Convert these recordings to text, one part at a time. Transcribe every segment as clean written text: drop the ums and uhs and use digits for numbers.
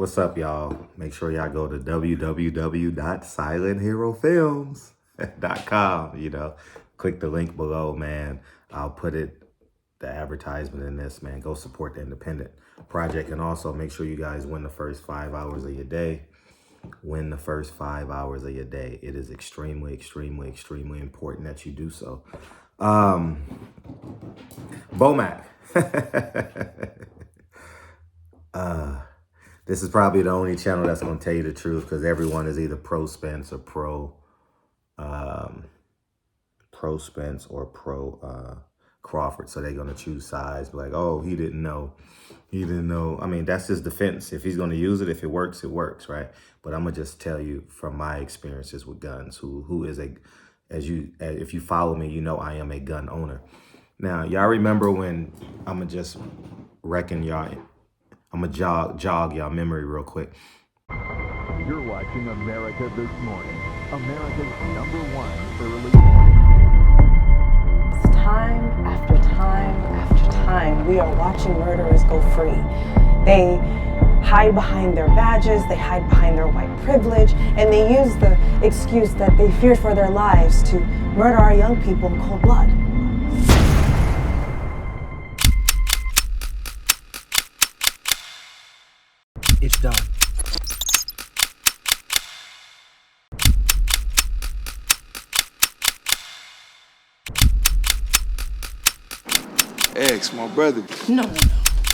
what's up, y'all? Make sure y'all go to www.silentherofilms.com. Click the link below, man. I'll put the advertisement in this, man. Go support the independent project, and also make sure you guys win the first 5 hours of your day. Win the first 5 hours of your day. It is extremely, extremely, extremely important that you do so. BoMac. This is probably the only channel that's going to tell you the truth, because everyone is either pro Spence or pro Spence or pro Crawford. So they're going to choose sides. Like, oh, he didn't know. He didn't know. I mean, that's his defense. If he's going to use it, if it works, right? But I'm going to just tell you from my experiences with guns, who is if you follow me, you know I am a gun owner. Now, y'all remember when, I'm going to just reckon y'all, I'm going to jog y'all memory real quick. You're watching America This Morning, America's #1 early. Time after time after time, we are watching murderers go free. They hide behind their badges, they hide behind their white privilege, and they use the excuse that they feared for their lives to murder our young people in cold blood. It's done. Ex, my brother. No.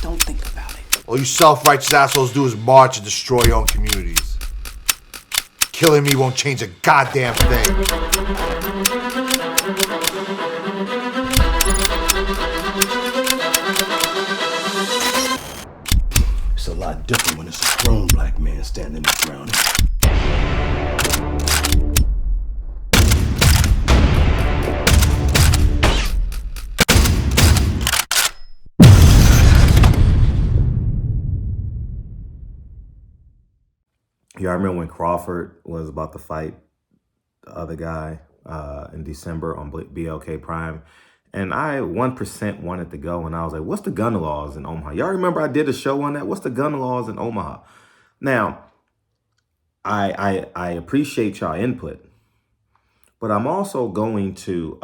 Don't think about it. All you self-righteous assholes do is march and destroy your own communities. Killing me won't change a goddamn thing. It's a lot different when it's a grown black man standing his ground. Yeah, I remember when Crawford was about to fight the other guy in December on BLK Prime. And I 1% wanted to go. And I was like, what's the gun laws in Omaha? Y'all remember I did a show on that? What's the gun laws in Omaha? Now, I appreciate y'all input. But I'm also going to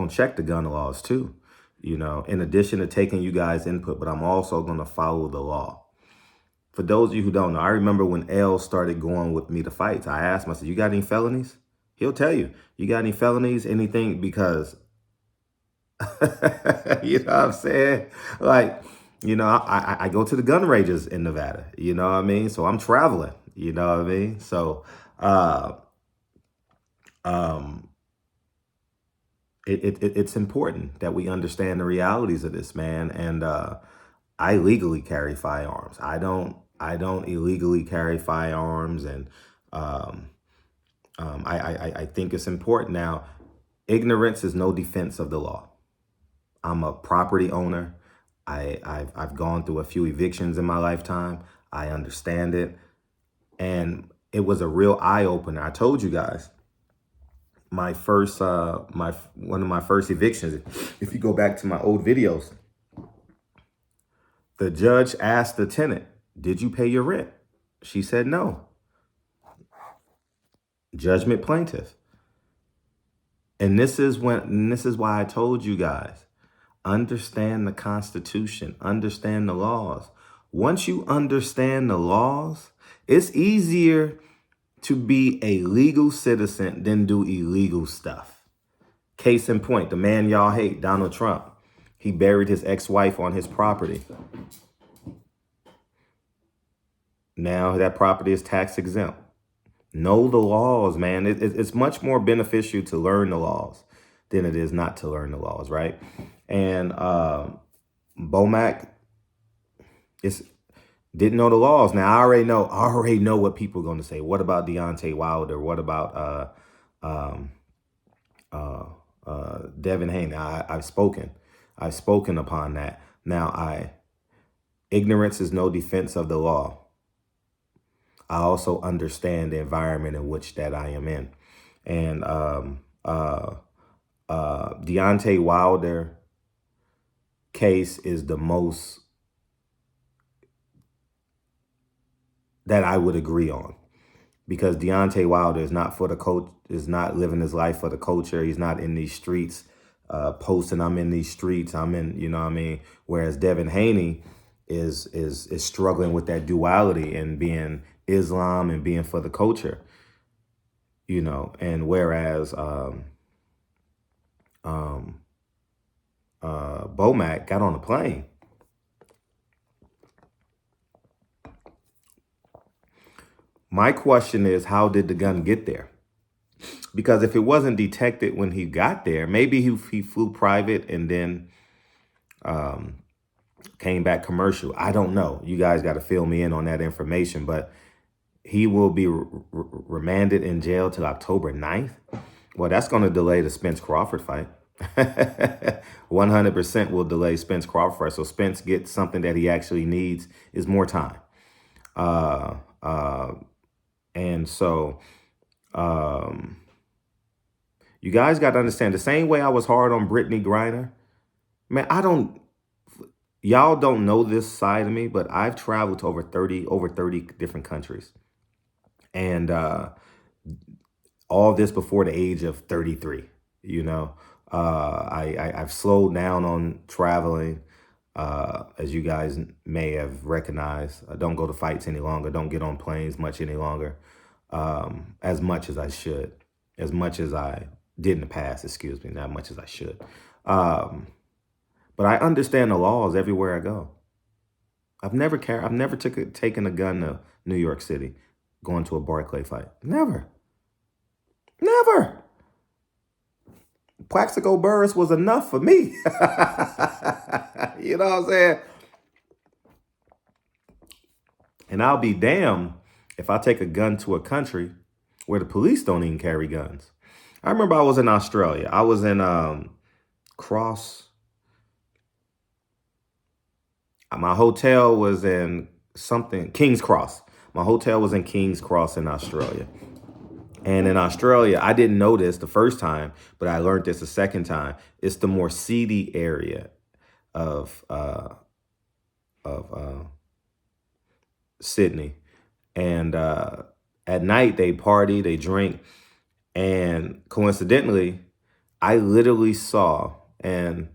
check the gun laws too. In addition to taking you guys' input, but I'm also going to follow the law. For those of you who don't know, I remember when L started going with me to fights, I asked him, I said, you got any felonies? He'll tell you, you got any felonies, anything, because, you know what I'm saying? Like, I go to the gun ranges in Nevada, you know what I mean? So I'm traveling, you know what I mean? So, it's important that we understand the realities of this, man. And I legally carry firearms. I don't illegally carry firearms, and I think it's important. Now, ignorance is no defense of the law. I'm a property owner. I've gone through a few evictions in my lifetime. I understand it, and it was a real eye opener. I told you guys. One of my first evictions, if you go back to my old videos, the judge asked the tenant, did you pay your rent? She said no. Judgment plaintiff. And this is why I told you guys, understand the Constitution, understand the laws. Once you understand the laws, it's easier to be a legal citizen than do illegal stuff. Case in point, the man y'all hate, Donald Trump, he buried his ex-wife on his property. Now that property is tax exempt. Know the laws, man. It's much more beneficial to learn the laws than it is not to learn the laws, right? And BoMac didn't know the laws. Now I already know what people are going to say. What about Deontay Wilder? What about Devin Haney? I've spoken upon that. Now ignorance is no defense of the law. I also understand the environment in which that I am in. And Deontay Wilder case is the most that I would agree on, because Deontay Wilder is not for the coach, is not living his life for the culture. He's not in these streets posting, I'm in these streets, I'm in, you know what I mean? Whereas Devin Haney is struggling with that duality and being Islam and being for the culture, you know. And whereas BoMac got on a plane. My question is, how did the gun get there? Because if it wasn't detected when he got there, maybe he flew private and then came back commercial. I don't know. You guys got to fill me in on that information. But he will be remanded in jail till October 9th. Well, that's going to delay the Spence Crawford fight. 100% will delay Spence Crawford fight. So Spence gets something that he actually needs is more time. And so you guys got to understand, the same way I was hard on Brittany Griner, man, y'all don't know this side of me, but I've traveled to over 30 different countries. And all this before the age of 33, you know. I've slowed down on traveling, as you guys may have recognized. I don't go to fights any longer, don't get on planes much any longer, as much as I should, as much as I did in the past, excuse me, not much as I should. But I understand the laws everywhere I go. I've never taken a gun to New York City, going to a Barclay fight. Never. Plaxico Burress was enough for me. You know what I'm saying? And I'll be damned if I take a gun to a country where the police don't even carry guns. I remember I was in Australia. I was in my hotel was in King's Cross. My hotel was in King's Cross in Australia. And in Australia, I didn't know this the first time, but I learned this the second time. It's the more seedy area of Sydney. And at night, they party, they drink. And coincidentally, I literally saw, and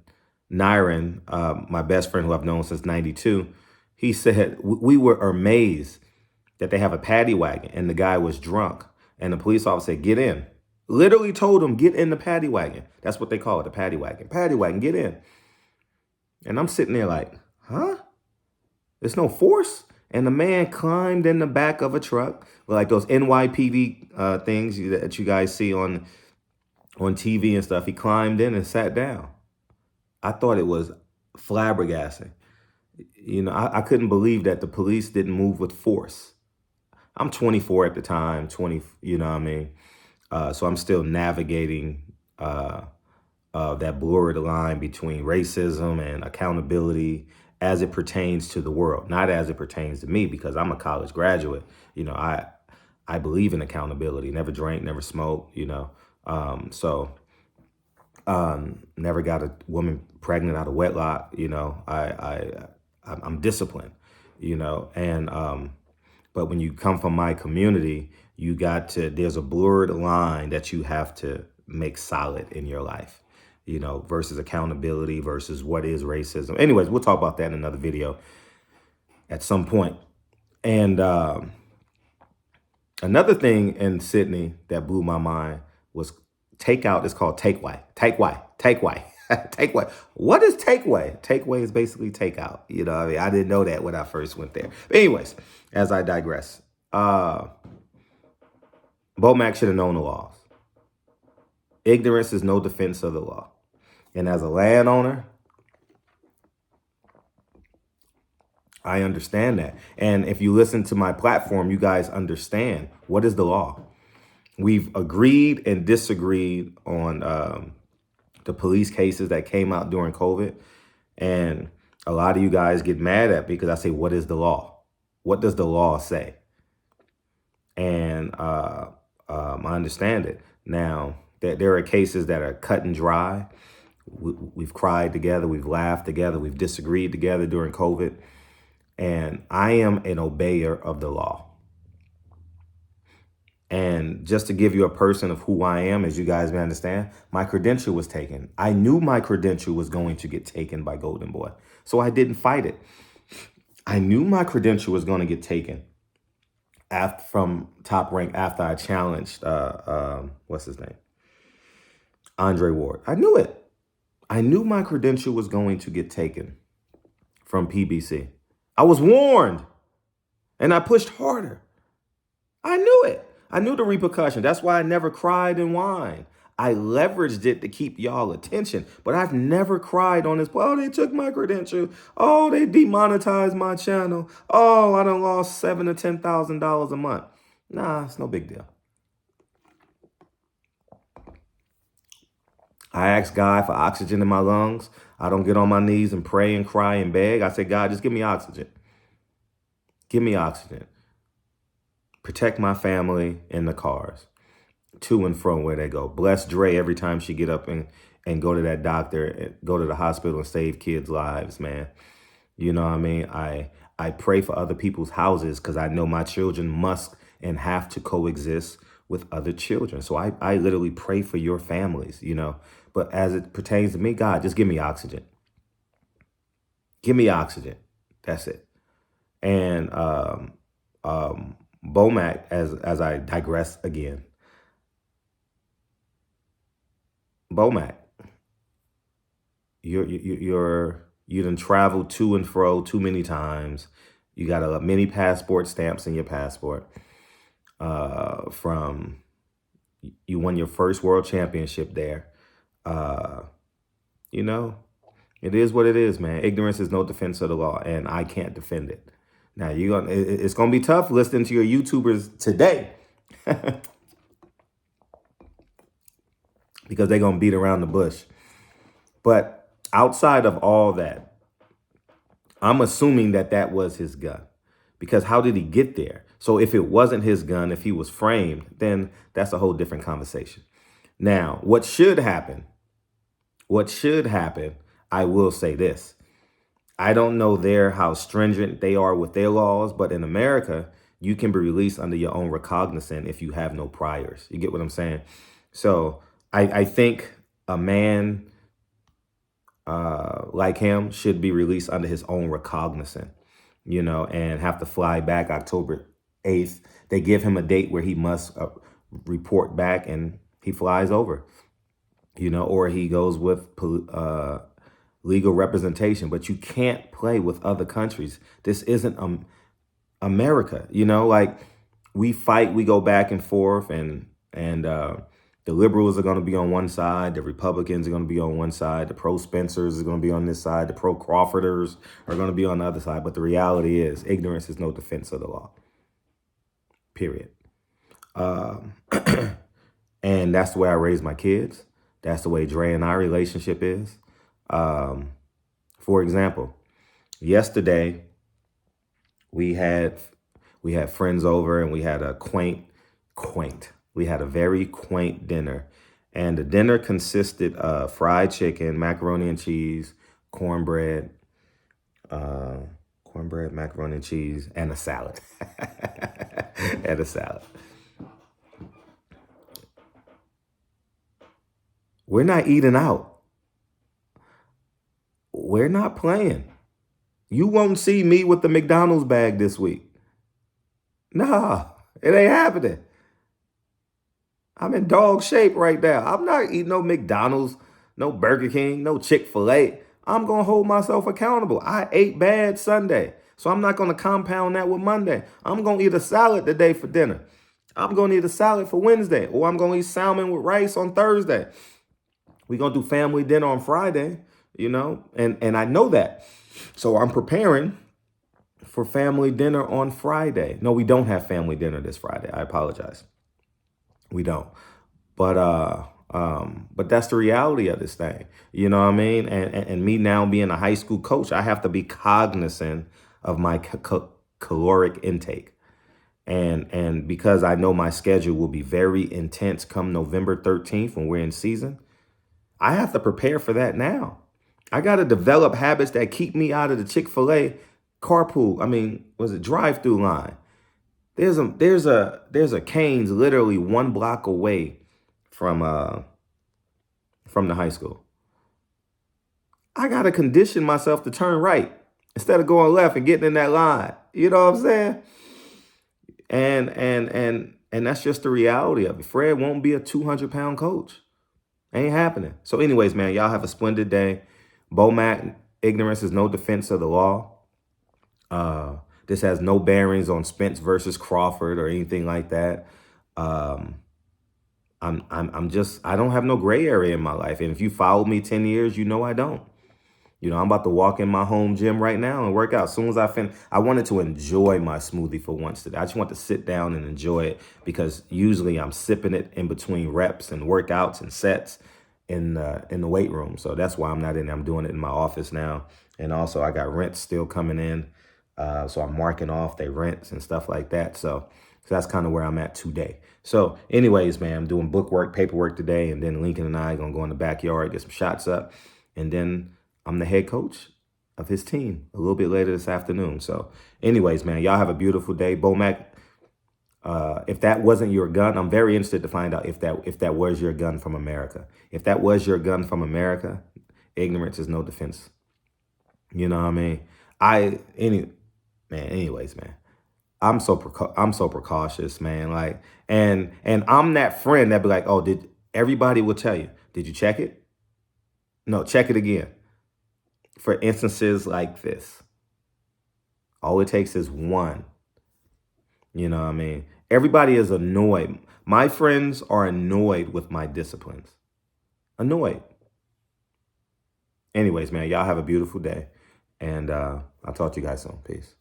Nyron, my best friend who I've known since 92, he said, we were amazed that they have a paddy wagon and the guy was drunk. And the police officer said, get in. Literally told him, get in the paddy wagon. That's what they call it, the paddy wagon. Paddy wagon, get in. And I'm sitting there like, huh? There's no force? And the man climbed in the back of a truck, like those NYPD things that you guys see on TV and stuff. He climbed in and sat down. I thought it was flabbergasting. You know, I couldn't believe that the police didn't move with force. I'm 24 at the time, 20, you know what I mean? So I'm still navigating that blurred line between racism and accountability as it pertains to the world, not as it pertains to me, because I'm a college graduate. You know, I believe in accountability, never drank, never smoked, you know. Never got a woman pregnant out of wedlock, you know. I'm disciplined, you know, and but when you come from my community, there's a blurred line that you have to make solid in your life, you know, versus accountability versus what is racism. Anyways, we'll talk about that in another video at some point. And another thing in Sydney that blew my mind was takeout. It's called takeaway. Takeaway. What is takeaway? Takeaway is basically takeout. You know what I mean? I didn't know that when I first went there. But anyways, as I digress, BoMac should have known the laws. Ignorance is no defense of the law. And as a landowner, I understand that. And if you listen to my platform, you guys understand what is the law. We've agreed and disagreed on the police cases that came out during COVID. And a lot of you guys get mad at me because I say, what is the law? What does the law say? And I understand it. Now, that there are cases that are cut and dry We've cried together. We've laughed together. We've disagreed together during COVID. And I am an obeyer of the law. And just to give you a person of who I am, as you guys may understand, my credential was taken. I knew my credential was going to get taken by Golden Boy, so I didn't fight it. I knew my credential was going to get taken from Top Rank after I challenged, what's his name? Andre Ward. I knew it. I knew my credential was going to get taken from PBC. I was warned, and I pushed harder. I knew it. I knew the repercussion. That's why I never cried and whined. I leveraged it to keep y'all attention, but I've never cried on this. Oh, they took my credential. Oh, they demonetized my channel. Oh, I done lost $7,000 to $10,000 a month. Nah, it's no big deal. I asked God for oxygen in my lungs. I don't get on my knees and pray and cry and beg. I say, God, just give me oxygen. Give me oxygen. Protect my family in the cars, to and from where they go. Bless Dre every time she get up and go to that doctor, and go to the hospital and save kids' lives, man. You know what I mean? I pray for other people's houses because I know my children must and have to coexist with other children. So I literally pray for your families, you know. But as it pertains to me, God, just give me oxygen. Give me oxygen. That's it. And BoMac, as I digress again, BoMac, you done traveled to and fro too many times. You got a many passport stamps in your passport. From you won your first world championship there. You know, it is what it is, man. Ignorance is no defense of the law, and I can't defend it. Now it's gonna be tough listening to your YouTubers today because they're gonna beat around the bush. But outside of all that, I'm assuming that was his gun, because how did he get there? So if it wasn't his gun, if he was framed, then that's a whole different conversation. Now, what should happen, I will say this. I don't know how stringent they are with their laws, but in America, you can be released under your own recognizance if you have no priors. You get what I'm saying? So I think a man like him should be released under his own recognizance, you know, and have to fly back October 8th. They give him a date where he must report back, and he flies over, you know, or he goes with legal representation. But you can't play with other countries. This isn't America, you know, like we fight, we go back and forth, and the liberals are going to be on one side. The Republicans are going to be on one side. The pro-Spencers are going to be on this side. The pro-Crawforders are going to be on the other side. But the reality is ignorance is no defense of the law. Period. And that's the way I raise my kids. That's the way Dre and our relationship is. For example, yesterday we had friends over, and we had a we had a very quaint dinner. And the dinner consisted of fried chicken, macaroni and cheese, cornbread, macaroni and cheese, and a salad. And a salad. We're not eating out. We're not playing. You won't see me with the McDonald's bag this week. Nah, it ain't happening. I'm in dog shape right now. I'm not eating no McDonald's, no Burger King, no Chick-fil-A. I'm going to hold myself accountable. I ate bad Sunday, so I'm not going to compound that with Monday. I'm going to eat a salad today for dinner. I'm going to eat a salad for Wednesday, or I'm going to eat salmon with rice on Thursday. We're going to do family dinner on Friday, you know, and I know that. So I'm preparing for family dinner on Friday. No, we don't have family dinner this Friday. I apologize. We don't. But that's the reality of this thing. You know what I mean? And me now being a high school coach, I have to be cognizant of my caloric intake. And because I know my schedule will be very intense come November 13th when we're in season, I have to prepare for that now. I got to develop habits that keep me out of the Chick-fil-A carpool. I mean, was it drive-through line? There's a Cane's literally 1 block away from the high school. I got to condition myself to turn right instead of going left and getting in that line. You know what I'm saying? And that's just the reality of it. Fred won't be a 200-pound coach. Ain't happening. So anyways, man, y'all have a splendid day. BoMac, ignorance is no defense of the law. This has no bearings on Spence versus Crawford or anything like that. I don't have no gray area in my life. And if you followed me 10 years, you know I don't. You know, I'm about to walk in my home gym right now and work out. As soon as I finish, I wanted to enjoy my smoothie for once today. I just want to sit down and enjoy it because usually I'm sipping it in between reps and workouts and sets in the weight room. So that's why I'm not in there. I'm doing it in my office now. And also I got rents still coming in. So I'm marking off their rents and stuff like that. So that's kind of where I'm at today. So anyways, man, I'm doing bookwork, paperwork today. And then Lincoln and I are going to go in the backyard, get some shots up. And then I'm the head coach of his team a little bit later this afternoon. So anyways, man, y'all have a beautiful day. BoMac, if that wasn't your gun, I'm very interested to find out if that was your gun from America. If that was your gun from America, ignorance is no defense. You know what I mean? Anyways, man, I'm so precautious, man. Like, and I'm that friend that be like, oh, everybody will tell you, did you check it? No, check it again. For instances like this, all it takes is one. You know what I mean? Everybody is annoyed. My friends are annoyed with my disciplines. Annoyed. Anyways, man, y'all have a beautiful day. And I'll talk to you guys soon. Peace.